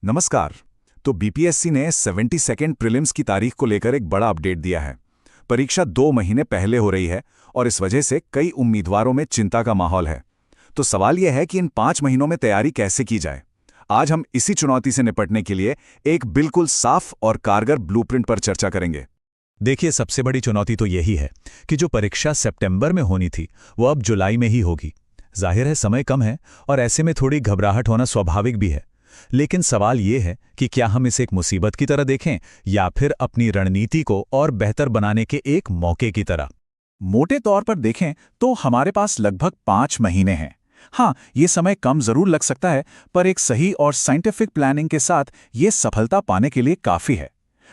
नमस्कार। तो बीपीएससी ने 72nd प्रीलिम्स की तारीख को लेकर एक बड़ा अपडेट दिया है। परीक्षा 2 महीने पहले हो रही है और इस वजह से कई उम्मीदवारों में चिंता का माहौल है। तो सवाल यह है कि इन 5 महीनों में तैयारी कैसे की जाए। आज हम इसी चुनौती से निपटने के लिए एक बिल्कुल साफ और कारगर ब्लूप्रिंट पर चर्चा करेंगे। देखिए, सबसे बड़ी चुनौती तो यही है कि जो परीक्षा सितंबर में होनी थी वो अब जुलाई में ही होगी। जाहिर है, समय कम है और ऐसे में थोड़ी घबराहट होना स्वाभाविक भी है। लेकिन सवाल ये है कि क्या हम इसे एक मुसीबत की तरह देखें या फिर अपनी रणनीति को और बेहतर बनाने के एक मौके की तरह। मोटे तौर पर देखें तो हमारे पास लगभग 5 महीने हैं। हाँ, ये समय कम जरूर लग सकता है, पर एक सही और साइंटिफिक प्लानिंग के साथ ये सफलता पाने के लिए काफी है।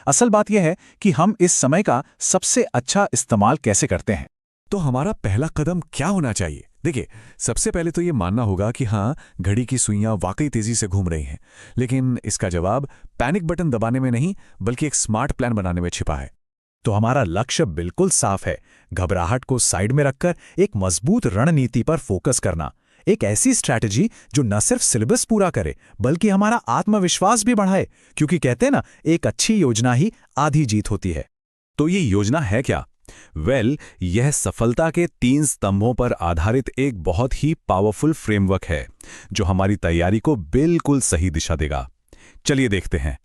असल बात यह है कि हम इस समय का सबसे अच्छा इस्तेमाल कैसे करते हैं। तो हमारा पहला कदम क्या होना चाहिए? देखिए, सबसे पहले तो ये मानना होगा कि हाँ, घड़ी की सुइयां वाकई तेजी से घूम रही हैं, लेकिन इसका जवाब पैनिक बटन दबाने में नहीं बल्कि एक स्मार्ट प्लान बनाने में छिपा है। तो हमारा लक्ष्य बिल्कुल साफ है, घबराहट को साइड में रखकर एक मजबूत रणनीति पर फोकस करना। एक ऐसी स्ट्रैटेजी जो न सिर्फ सिलेबस पूरा करे बल्कि हमारा आत्मविश्वास भी बढ़ाए, क्योंकि कहते हैं ना, एक अच्छी योजना ही आधी जीत होती है। तो ये योजना है क्या? यह सफलता के 3 स्तंभों पर आधारित एक बहुत ही पावरफुल फ्रेमवर्क है जो हमारी तैयारी को बिल्कुल सही दिशा देगा। चलिए देखते हैं।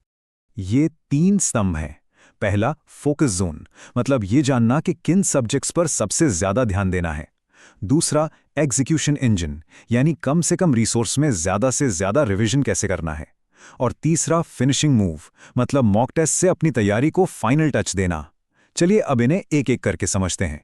ये 3 स्तंभ हैं। पहला, फोकस जोन, मतलब ये जानना कि किन सब्जेक्ट्स पर सबसे ज्यादा ध्यान देना है। दूसरा, एग्जीक्यूशन इंजन, यानी कम से कम रिसोर्स में ज्यादा से ज्यादा रिवीजन कैसे करना है। और तीसरा, फिनिशिंग मूव, मतलब मॉक टेस्ट से अपनी तैयारी को फाइनल टच देना। चलिए अब इन्हें एक एक करके समझते हैं।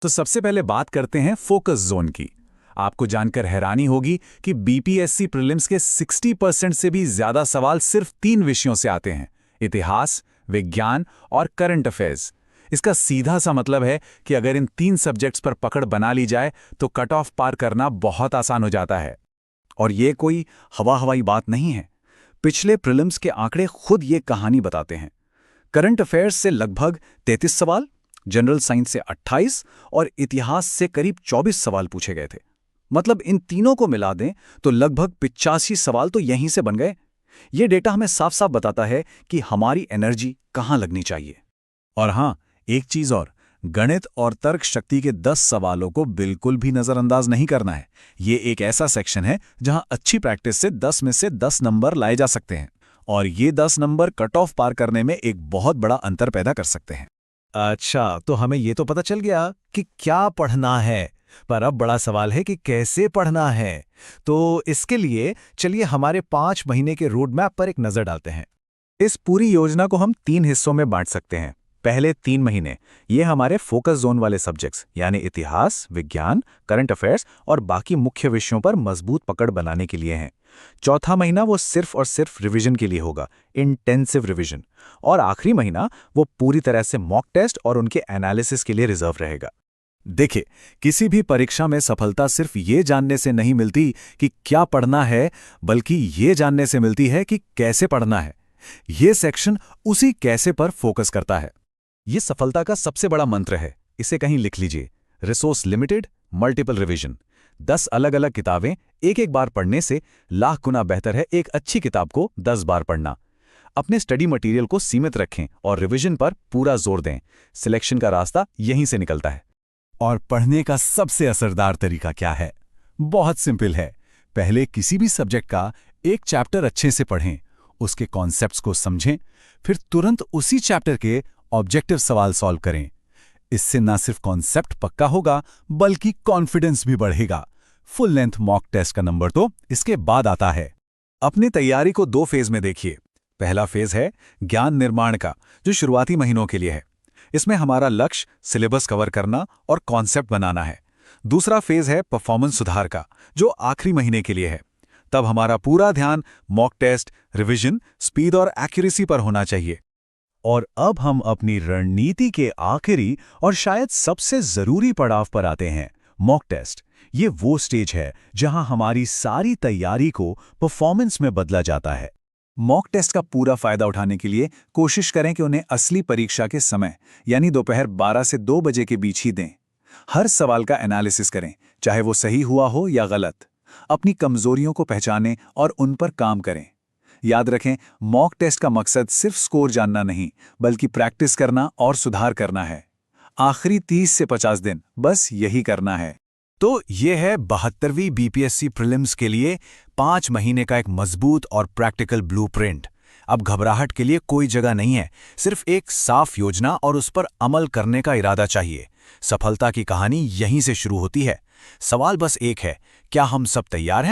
तो सबसे पहले बात करते हैं फोकस जोन की। आपको जानकर हैरानी होगी कि बीपीएससी प्रीलिम्स के 60% से भी ज्यादा सवाल सिर्फ 3 विषयों से आते हैं: इतिहास, विज्ञान और करंट अफेयर्स। इसका सीधा सा मतलब है कि अगर इन 3 सब्जेक्ट्स पर पकड़ बना ली जाए तो कट ऑफ पार करना बहुत आसान हो जाता है। और ये कोई हवाई बात नहीं है। पिछले प्रीलिम्स के आंकड़े खुद ये कहानी बताते हैं। करंट अफेयर्स से लगभग 33 सवाल, जनरल साइंस से 28 और इतिहास से करीब 24 सवाल पूछे गए थे। मतलब इन तीनों को मिला दें तो लगभग 85 सवाल तो यहीं से बन गए। ये डेटा हमें साफ साफ बताता है कि हमारी एनर्जी कहाँ लगनी चाहिए। और हाँ, एक चीज और, गणित और तर्क शक्ति के 10 सवालों को बिल्कुल भी नजरअंदाज नहीं करना है। ये एक ऐसा सेक्शन है जहां अच्छी प्रैक्टिस से 10 में से 10 नंबर लाए जा सकते हैं और ये 10 नंबर कट ऑफ पार करने में एक बहुत बड़ा अंतर पैदा कर सकते हैं। अच्छा, तो हमें ये तो पता चल गया कि क्या पढ़ना है, पर अब बड़ा सवाल है कि कैसे पढ़ना है। तो इसके लिए चलिए हमारे 5 महीने के रोड मैप पर एक नजर डालते हैं। इस पूरी योजना को हम 3 हिस्सों में बांट सकते हैं। पहले 3 महीने ये हमारे फोकस जोन वाले सब्जेक्ट्स यानी इतिहास, विज्ञान, करंट अफेयर्स और बाकी मुख्य विषयों पर मजबूत पकड़ बनाने के लिए हैं। चौथा महीना वो सिर्फ और सिर्फ रिवीजन के लिए होगा, इंटेंसिव रिवीजन। और आखिरी महीना वो पूरी तरह से मॉक टेस्ट और उनके एनालिसिस के लिए रिजर्व रहेगा। देखिए, किसी भी परीक्षा में सफलता सिर्फ ये जानने से नहीं मिलती कि क्या पढ़ना है, बल्कि ये जानने से मिलती है कि कैसे पढ़ना है। ये सेक्शन उसी कैसे पर फोकस करता है। ये सफलता का सबसे बड़ा मंत्र है। इसे कहीं लिख लीजिए: रिसोर्स लिमिटेड, मल्टीपल रिवीजन। 10 अलग अलग किताबें एक एक बार पढ़ने से लाख गुना बेहतर है एक अच्छी किताब को 10 बार पढ़ना। अपने स्टडी मटेरियल को सीमित रखें और रिवीजन पर पूरा जोर दें। सिलेक्शन का रास्ता यहीं से निकलता है। और पढ़ने का सबसे असरदार तरीका क्या है? बहुत सिंपल है। पहले किसी भी सब्जेक्ट का एक चैप्टर अच्छे से पढ़ें, उसके कॉन्सेप्ट्स को समझें, फिर तुरंत उसी चैप्टर के ऑब्जेक्टिव सवाल सॉल्व करें। इससे ना सिर्फ कॉन्सेप्ट पक्का होगा बल्कि कॉन्फिडेंस भी बढ़ेगा। फुल लेंथ मॉक टेस्ट का नंबर तो इसके बाद आता है। अपनी तैयारी को 2 फेज में देखिए। पहला फेज है ज्ञान निर्माण का, जो शुरुआती महीनों के लिए है। इसमें हमारा लक्ष्य सिलेबस कवर करना और कॉन्सेप्ट बनाना है। दूसरा फेज है परफॉर्मेंस सुधार का, जो आखिरी महीने के लिए है। तब हमारा पूरा ध्यान मॉक टेस्ट, रिवीजन, स्पीड और एक्यूरेसी पर होना चाहिए। और अब हम अपनी रणनीति के आखिरी और शायद सबसे जरूरी पड़ाव पर आते हैं, मॉक टेस्ट। ये वो स्टेज है जहां हमारी सारी तैयारी को परफॉर्मेंस में बदला जाता है। मॉक टेस्ट का पूरा फायदा उठाने के लिए कोशिश करें कि उन्हें असली परीक्षा के समय यानी दोपहर 12 से 2 बजे के बीच ही दें। हर सवाल का एनालिसिस करें, चाहे वो सही हुआ हो या गलत। अपनी कमजोरियों को पहचानें और उन पर काम करें। याद रखें, मॉक टेस्ट का मकसद सिर्फ स्कोर जानना नहीं, बल्कि प्रैक्टिस करना और सुधार करना है। आखिरी 30 से 50 दिन बस यही करना है। तो ये है 72वीं बीपीएससी प्रीलिम्स के लिए 5 महीने का एक मजबूत और प्रैक्टिकल ब्लूप्रिंट। अब घबराहट के लिए कोई जगह नहीं है, सिर्फ एक साफ योजना और उस पर अमल करने का इरादा चाहिए। सफलता की कहानी यहीं से शुरू होती है। सवाल बस एक है, क्या हम सब तैयार हैं?